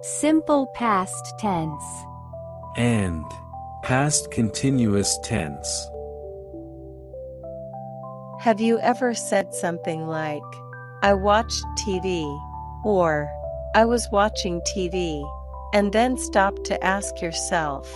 Simple past tense. And past continuous tense. Have you ever said something like, I watched TV, or I was watching TV, and then stop to ask yourself,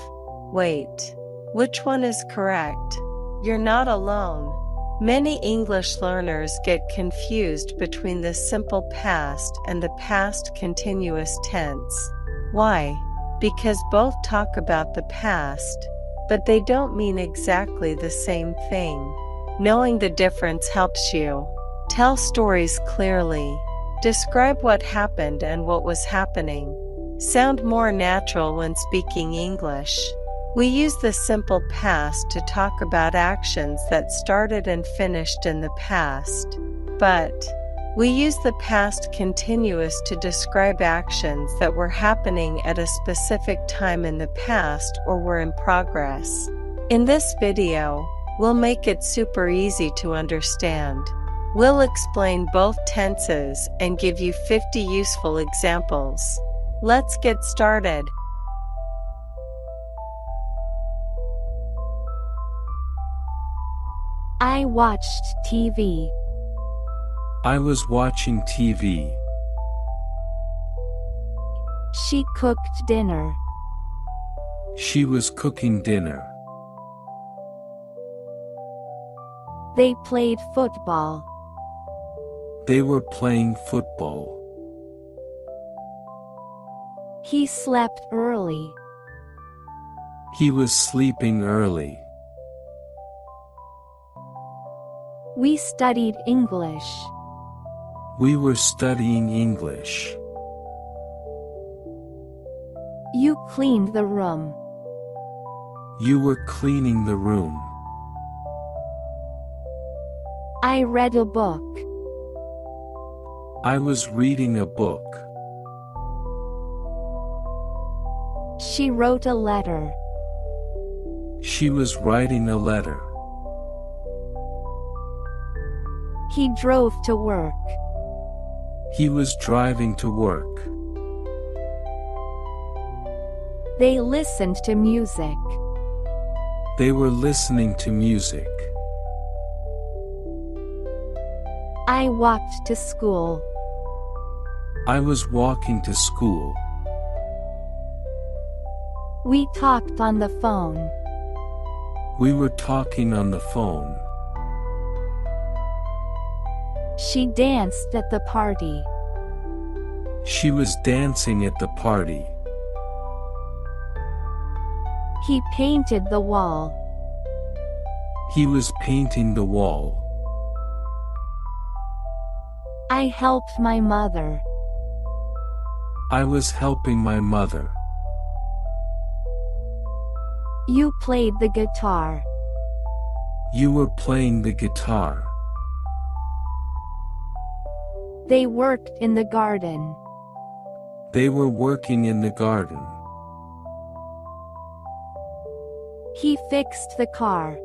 wait, which one is correct? You're not alone. Many English learners get confused between the simple past and the past continuous tense. Why? Because both talk about the past, but they don't mean exactly the same thing. Knowing the difference helps you tell stories clearly, describe what happened and what was happening, sound more natural when speaking English. We use the simple past to talk about actions that started and finished in the past, but we use the past continuous to describe actions that were happening at a specific time in the past or were in progress. In this video, we'll make it super easy to understand. We'll explain both tenses and give you 50 useful examples. Let's get started. I watched TV. I was watching TV. She cooked dinner. She was cooking dinner. They played football. They were playing football. He slept early. He was sleeping early. We studied English. We were studying English. You cleaned the room. You were cleaning the room. I read a book. I was reading a book. She wrote a letter. She was writing a letter. He drove to work. He was driving to work. They listened to music. They were listening to music. I walked to school. I was walking to school. We talked on the phone. We were talking on the phone. She danced at the party. She was dancing at the party. He painted the wall. He was painting the wall. I helped my mother. I was helping my mother. You played the guitar. You were playing the guitar. They worked in the garden. They were working in the garden. He fixed the car.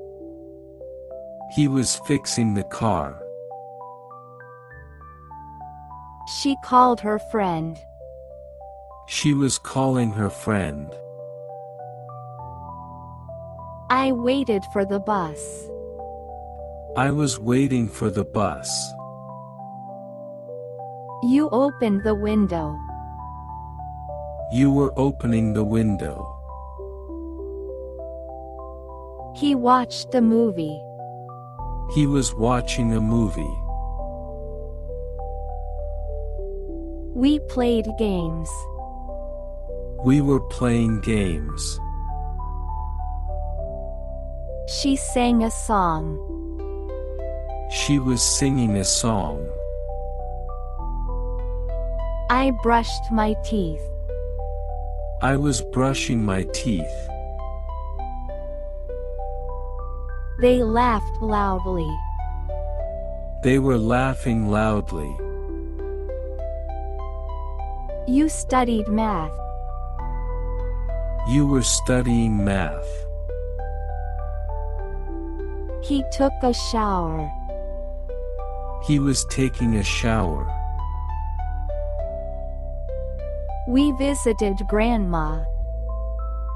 He was fixing the car. She called her friend. She was calling her friend. I waited for the bus. I was waiting for the bus. You opened the window. You were opening the window. He watched a movie. He was watching a movie. We played games. We were playing games. She sang a song. She was singing a song. I brushed my teeth. I was brushing my teeth. They laughed loudly. They were laughing loudly. You studied math. You were studying math. He took a shower. He was taking a shower. We visited Grandma.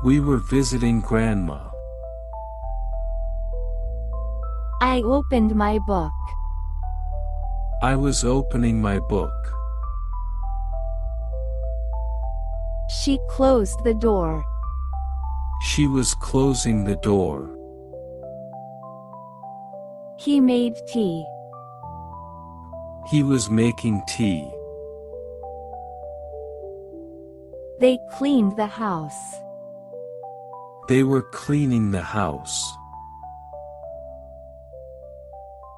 We were visiting Grandma. I opened my book. I was opening my book. She closed the door. She was closing the door. He made tea. He was making tea. They cleaned the house. They were cleaning the house.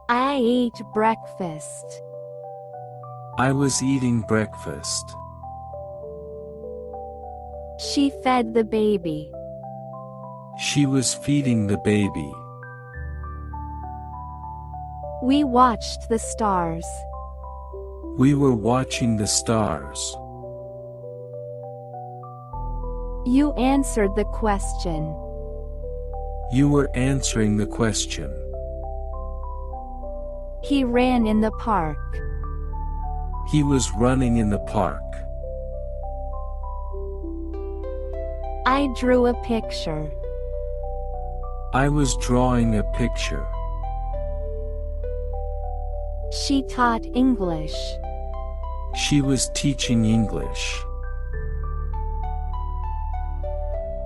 I ate breakfast. I was eating breakfast. She fed the baby. She was feeding the baby. We watched the stars. We were watching the stars. You answered the question. You were answering the question. He ran in the park. He was running in the park. I drew a picture. I was drawing a picture. She taught English. She was teaching English.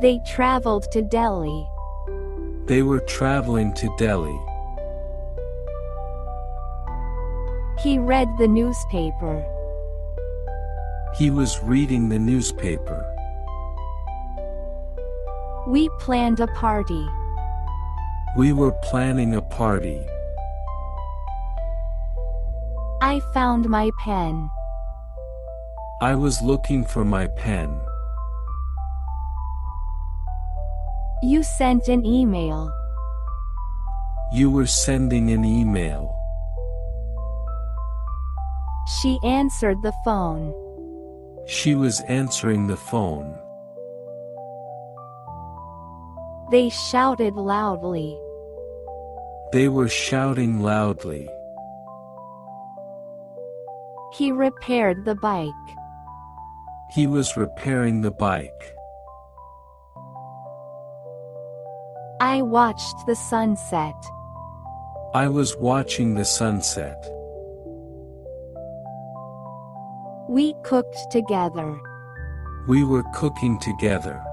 They traveled to Delhi. They were traveling to Delhi. He read the newspaper. He was reading the newspaper. We planned a party. We were planning a party. I found my pen. I was looking for my pen. You sent an email. You were sending an email. She answered the phone. She was answering the phone. They shouted loudly. They were shouting loudly. He repaired the bike. He was repairing the bike. I watched the sunset. I was watching the sunset. We cooked together. We were cooking together.